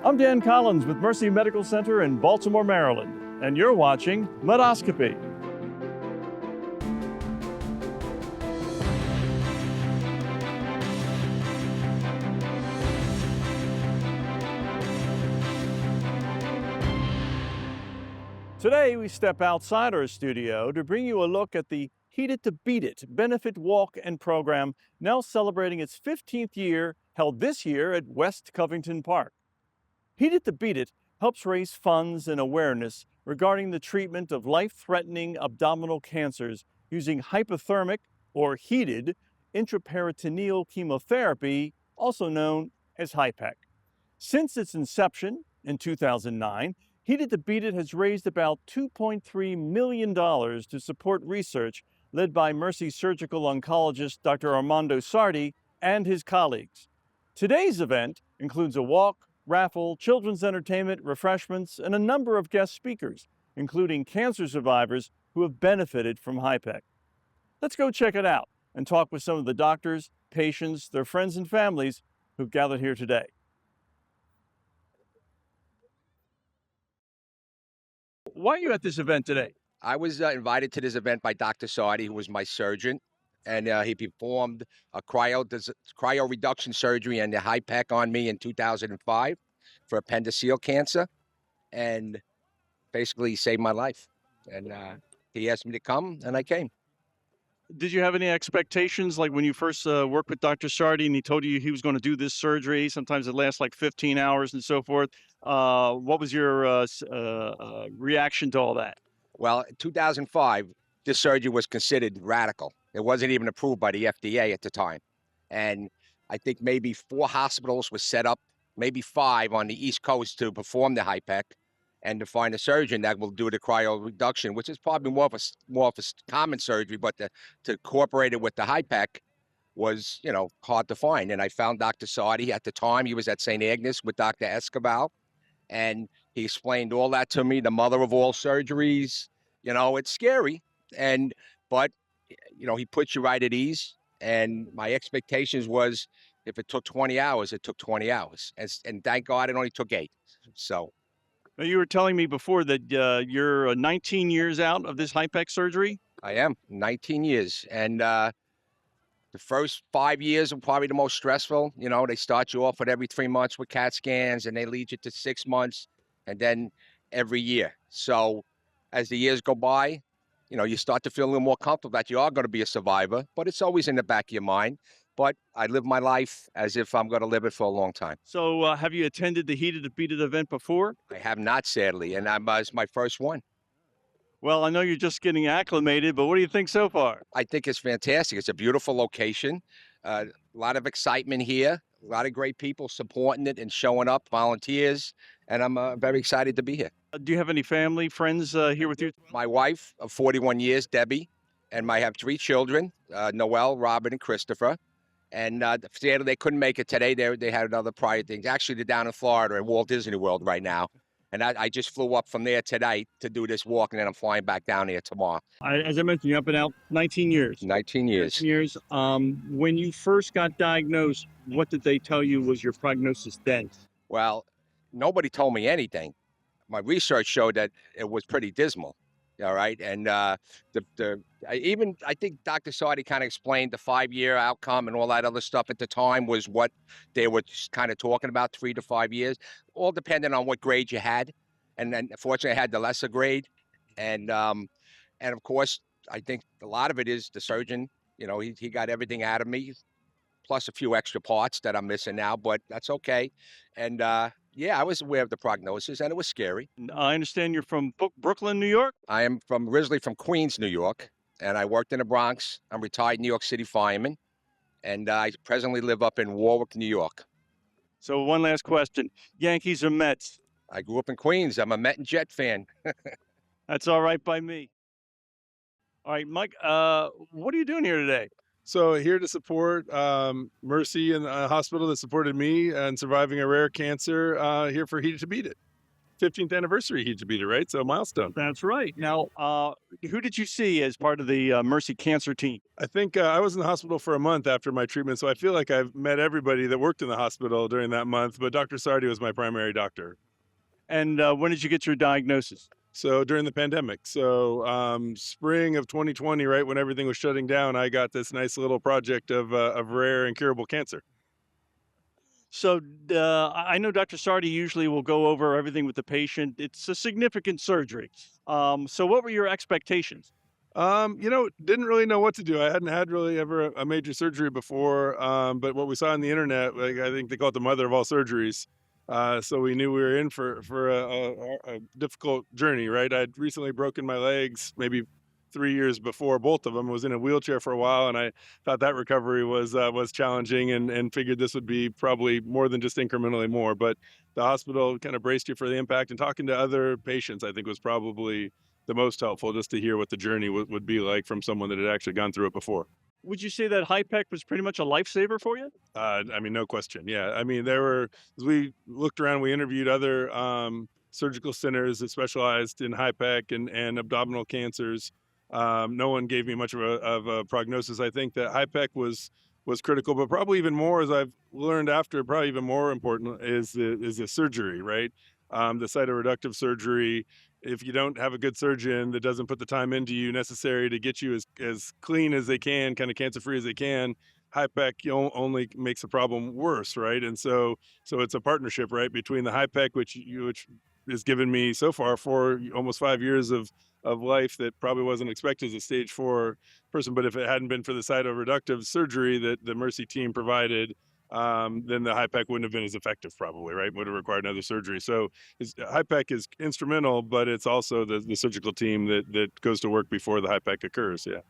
I'm Dan Collins with Mercy Medical Center in Baltimore, Maryland, and you're watching Medoscopy. Today, we step outside our studio to bring you a look at the Heated to Beat It benefit walk and program, now celebrating its 15th year, held this year at West Covington Park. Heated to Beat It helps raise funds and awareness regarding the treatment of life-threatening abdominal cancers using hyperthermic or heated intraperitoneal chemotherapy, also known as HIPEC. Since its inception in 2009, Heated to Beat It has raised about $2.3 million to support research led by Mercy surgical oncologist Dr. Armando Sardi and his colleagues. Today's event includes a walk, raffle, children's entertainment, refreshments, and a number of guest speakers, including cancer survivors who have benefited from HIPEC. Let's go check it out and talk with some of the doctors, patients, their friends, and families who've gathered here today. Why are you at this event today? I was invited to this event by Dr. Sardi, who was my surgeon, and he performed a cryo reduction surgery and the HIPEC on me in 2005 for appendiceal cancer, and basically he saved my life. And he asked me to come, and I came. Did you have any expectations, like when you first worked with Dr. Sardi and he told you he was going to do this surgery? Sometimes it lasts like 15 hours and so forth. What was your reaction to all that? Well, in 2005, this surgery was considered radical. It wasn't even approved by the FDA at the time. And I think maybe 4 hospitals were set up, maybe 5 on the East Coast to perform the HIPEC and to find a surgeon that will do the cryo reduction, which is probably more of a common surgery, but to incorporate it with the HIPEC was, hard to find. And I found Dr. Sardi at the time. He was at St. Agnes with Dr. Escobar, and he explained all that to me, the mother of all surgeries. It's scary, but he puts you right at ease. And my expectations was if it took 20 hours, it took 20 hours. And thank God it only took 8. So. Now, you were telling me before that you're 19 years out of this HIPEC surgery? I am, 19 years. And the first 5 years are probably the most stressful. They start you off with every 3 months with CAT scans, and they lead you to 6 months, and then every year. So as the years go by, you start to feel a little more comfortable that you are going to be a survivor, but it's always in the back of your mind. But I live my life as if I'm going to live it for a long time. So have you attended the Heated to Beat It event before? I have not, sadly, and it's my first one. Well, I know you're just getting acclimated, but what do you think so far? I think it's fantastic. It's a beautiful location, a lot of excitement here, a lot of great people supporting it and showing up, volunteers, and I'm very excited to be here. Do you have any family, friends here with you? My wife of 41 years, Debbie, and I have 3 children, Noel, Robert, and Christopher. And sadly, they couldn't make it today. They had other prior things. Actually, they're down in Florida at Walt Disney World right now. And I just flew up from there today to do this walk, and then I'm flying back down here tomorrow. As I mentioned, you're up and out 19 years. 19 years. 19 years. When you first got diagnosed, what did they tell you was your prognosis then? Well, nobody told me anything. My research showed that it was pretty dismal. All right. And I think Dr. Sardi kind of explained the 5-year outcome and all that other stuff at the time was what they were kind of talking about, 3 to 5 years, all depending on what grade you had. And then fortunately I had the lesser grade. And of course, I think a lot of it is the surgeon, he got everything out of me, plus a few extra parts that I'm missing now, but that's okay. And yeah, I was aware of the prognosis, and it was scary. I understand you're from Brooklyn, New York? I am originally from Queens, New York, and I worked in the Bronx. I'm retired New York City fireman, and I presently live up in Warwick, New York. So one last question. Yankees or Mets? I grew up in Queens. I'm a Met and Jet fan. That's all right by me. All right, Mike, what are you doing here today? So here to support Mercy and a hospital that supported me and surviving a rare cancer here for Heated to Beat It. 15th anniversary Heated to Beat It, right? So milestone. That's right. Now, who did you see as part of the Mercy Cancer team? I think I was in the hospital for a month after my treatment, so I feel like I've met everybody that worked in the hospital during that month, but Dr. Sardi was my primary doctor. And when did you get your diagnosis? So during the pandemic, so spring of 2020, right when everything was shutting down, I got this nice little project of rare and curable cancer. So I know Dr. Sardi usually will go over everything with the patient. It's a significant surgery. So what were your expectations? Didn't really know what to do. I hadn't had really ever a major surgery before. But what we saw on the internet, like I think they call it the mother of all surgeries. So we knew we were in for a difficult journey, right? I'd recently broken my legs, maybe 3 years before both of them. I was in a wheelchair for a while, and I thought that recovery was challenging, and figured this would be probably more than just incrementally more. But the hospital kind of braced you for the impact, and talking to other patients, I think was probably the most helpful, just to hear what the journey would be like from someone that had actually gone through it before. Would you say that HIPEC was pretty much a lifesaver for you? I mean, no question. Yeah. I mean, as we looked around, we interviewed other surgical centers that specialized in HIPEC and abdominal cancers. No one gave me much of a prognosis. I think that HIPEC was critical, but probably even more, as I've learned after, probably even more important is the surgery, right? The cytoreductive surgery. If you don't have a good surgeon that doesn't put the time into you necessary to get you as clean as they can, kind of cancer free as they can, HIPEC only makes the problem worse, right? And so it's a partnership, right, between the HIPEC, which has given me so far for almost 5 years of life that probably wasn't expected as a stage 4 person. But if it hadn't been for the cytoreductive surgery that the Mercy team provided, then the HIPEC wouldn't have been as effective, probably, right? Would have required another surgery. So HIPEC is instrumental, but it's also the surgical team that goes to work before the HIPEC occurs. Yeah.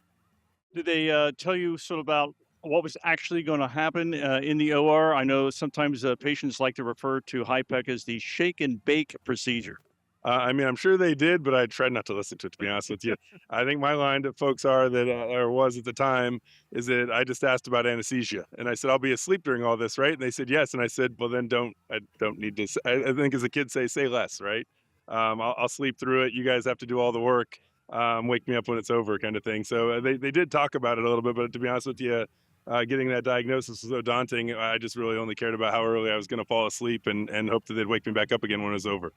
Did they tell you sort of about what was actually going to happen in the OR? I know sometimes patients like to refer to HIPEC as the shake and bake procedure. I mean, I'm sure they did, but I tried not to listen to it, to be honest with you. I think my line to folks or was at the time, is that I just asked about anesthesia. And I said, I'll be asleep during all this, right? And they said, yes. And I said, well, then I don't need to, I think as the kids say less, right? I'll sleep through it. You guys have to do all the work. Wake me up when it's over, kind of thing. So they did talk about it a little bit, but to be honest with you, getting that diagnosis was so daunting. I just really only cared about how early I was going to fall asleep and hope that they'd wake me back up again when it was over.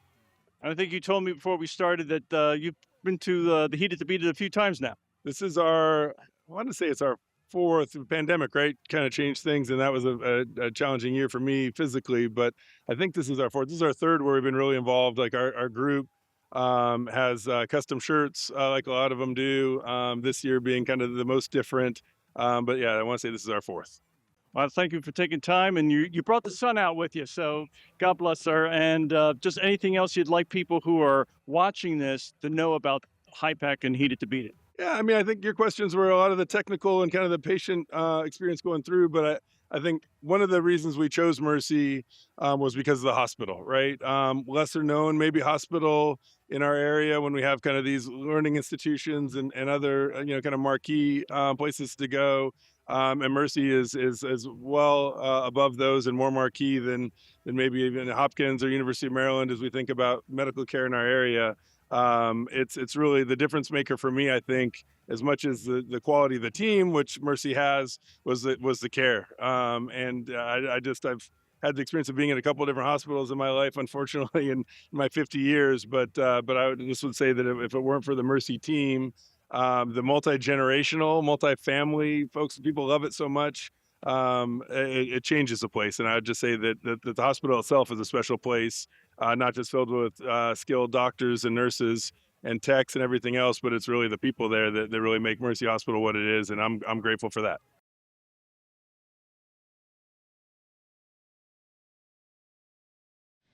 I think you told me before we started that you've been to the Heated to Beat It a few times now. This is I want to say it's our 4th pandemic, right? Kind of changed things, and that was a challenging year for me physically. But I think this is our 4th. This is our 3rd where we've been really involved. Like our group has custom shirts, like a lot of them do. This year being kind of the most different. But yeah, I want to say this is our 4th. Well, thank you for taking time, and you brought the sun out with you, so God bless her. And just anything else you'd like people who are watching this to know about HIPEC and Heated to Beat It? Yeah, I mean, I think your questions were a lot of the technical and kind of the patient experience going through, but I think one of the reasons we chose Mercy was because of the hospital, right? Lesser known, maybe hospital in our area when we have kind of these learning institutions and other, kind of marquee places to go. And Mercy is well above those and more marquee than maybe even Hopkins or University of Maryland as we think about medical care in our area. It's really the difference maker for me, I think, as much as the quality of the team, which Mercy has, was the care. I've had the experience of being in a couple of different hospitals in my life, unfortunately, in my 50 years. But I just would say that if it weren't for the Mercy team, the multi-generational, multi-family folks, people love it so much. It changes the place. And I would just say that the hospital itself is a special place, not just filled with skilled doctors and nurses and techs and everything else, but it's really the people there that really make Mercy Hospital what it is. And I'm grateful for that.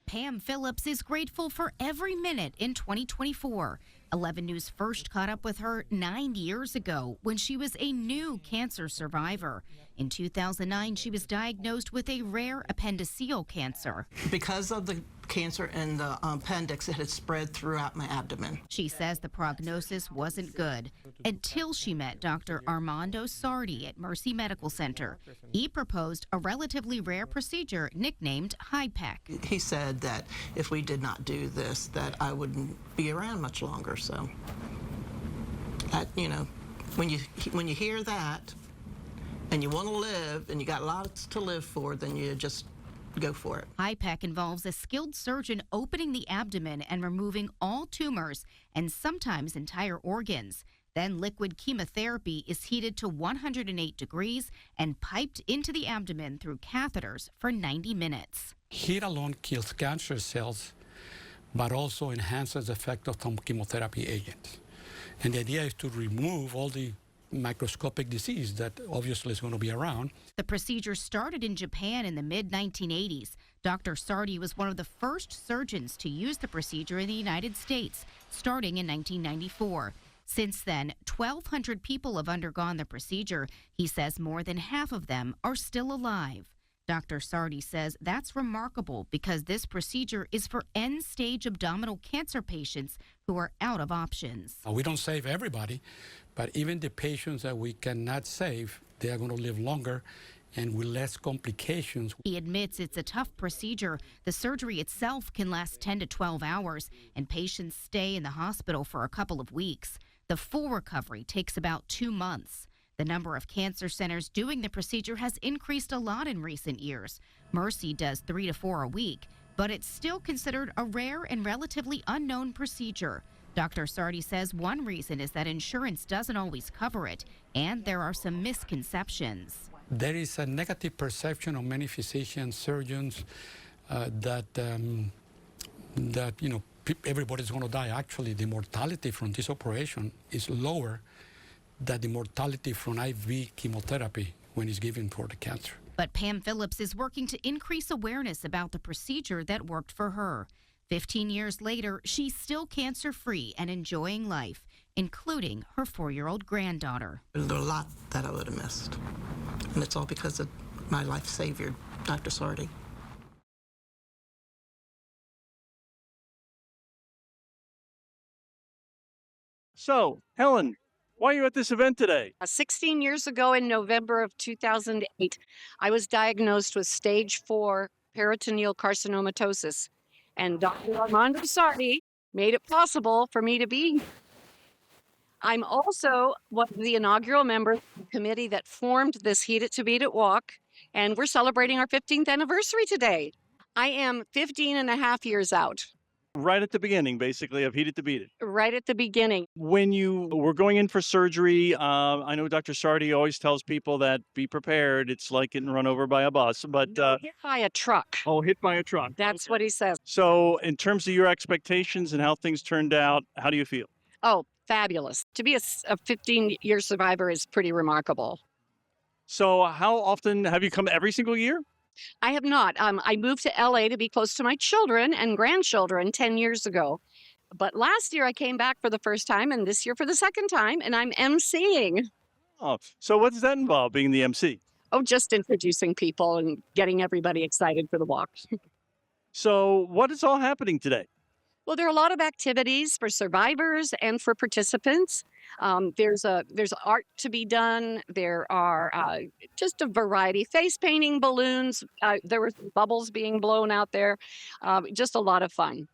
Pam Phillips is grateful for every minute in 2024. 11 News first caught up with her 9 years ago when she was a new cancer survivor. In 2009, she was diagnosed with a rare appendiceal cancer. Because of the cancer in the appendix that had spread throughout my abdomen. She says the prognosis wasn't good until she met Dr. Armando Sardi at Mercy Medical Center. He proposed a relatively rare procedure nicknamed HIPEC. He said that if we did not do this, that I wouldn't be around much longer. So, when you hear that, and you want to live, and you got lots to live for, then you just go for it. HIPEC involves a skilled surgeon opening the abdomen and removing all tumors and sometimes entire organs. Then liquid chemotherapy is heated to 108 degrees and piped into the abdomen through catheters for 90 minutes. Heat alone kills cancer cells, but also enhances the effect of some chemotherapy agents. And the idea is to remove all the microscopic disease that obviously is going to be around. The procedure started in Japan in the mid-1980s. Dr. Sardi was one of the first surgeons to use the procedure in the United States, starting in 1994. Since then, 1,200 people have undergone the procedure. He says more than half of them are still alive. Dr. Sardi says that's remarkable because this procedure is for end-stage abdominal cancer patients who are out of options. We don't save everybody, but even the patients that we cannot save, they are going to live longer and with less complications. He admits it's a tough procedure. The surgery itself can last 10 to 12 hours, and patients stay in the hospital for a couple of weeks. The full recovery takes about 2 months. The number of cancer centers doing the procedure has increased a lot in recent years. Mercy does 3 to 4 a week, but it's still considered a rare and relatively unknown procedure. Dr. Sardi says one reason is that insurance doesn't always cover it, and there are some misconceptions. There is a negative perception of many physicians, surgeons, that everybody's going to die. Actually, the mortality from this operation is lower than the mortality from IV chemotherapy when it's given for the cancer. But Pam Phillips is working to increase awareness about the procedure that worked for her. 15 years later, she's still cancer-free and enjoying life, including her 4-year-old granddaughter. There's a lot that I would have missed, and it's all because of my life savior, Dr. Sardi. So, Helen, why are you at this event today? 16 years ago in November of 2008, I was diagnosed with stage 4 peritoneal carcinomatosis, and Dr. Armando Sardi made it possible for me to be here. I'm also one of the inaugural members of the committee that formed this Heated to Beat It walk, and we're celebrating our 15th anniversary today. I am 15 and a half years out. Right at the beginning, basically, of Heated to Beat It. Right at the beginning. When you were going in for surgery, I know Dr. Sardi always tells people that be prepared. It's like getting run over by a bus, but Hit by a truck. oh, hit by a truck. That's Okay. what he says. So, in terms of your expectations and how things turned out, how do you feel? Oh, fabulous. To be a 15-year survivor is pretty remarkable. So, how often have you come every single year? I have not. I moved to LA to be close to my children and grandchildren 10 years ago. But last year I came back for the first time, and this year for the second time, and I'm emceeing. Oh, so what does that involve, being the MC? Oh, just introducing people and getting everybody excited for the walk. So, what is all happening today? Well, there are a lot of activities for survivors and for participants. There's art to be done. There are just a variety, face painting, balloons. There were bubbles being blown out there. Just a lot of fun.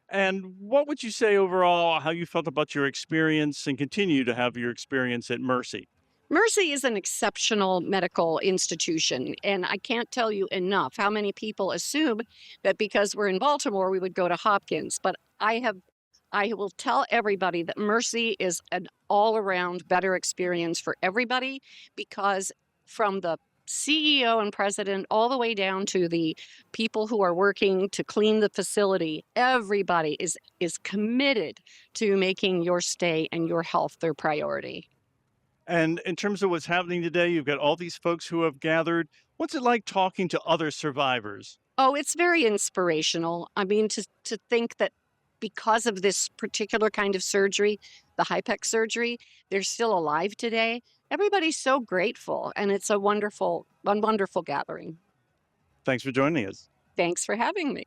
And what would you say overall, how you felt about your experience and continue to have your experience at Mercy? Mercy is an exceptional medical institution, and I can't tell you enough how many people assume that because we're in Baltimore, we would go to Hopkins. But I will tell everybody that Mercy is an all-around better experience for everybody, because from the CEO and president all the way down to the people who are working to clean the facility, everybody is committed to making your stay and your health their priority. And in terms of what's happening today, you've got all these folks who have gathered. What's it like talking to other survivors? Oh, it's very inspirational. I mean, to think that because of this particular kind of surgery, the HIPEC surgery, they're still alive today. Everybody's so grateful, and it's a wonderful gathering. Thanks for joining us. Thanks for having me.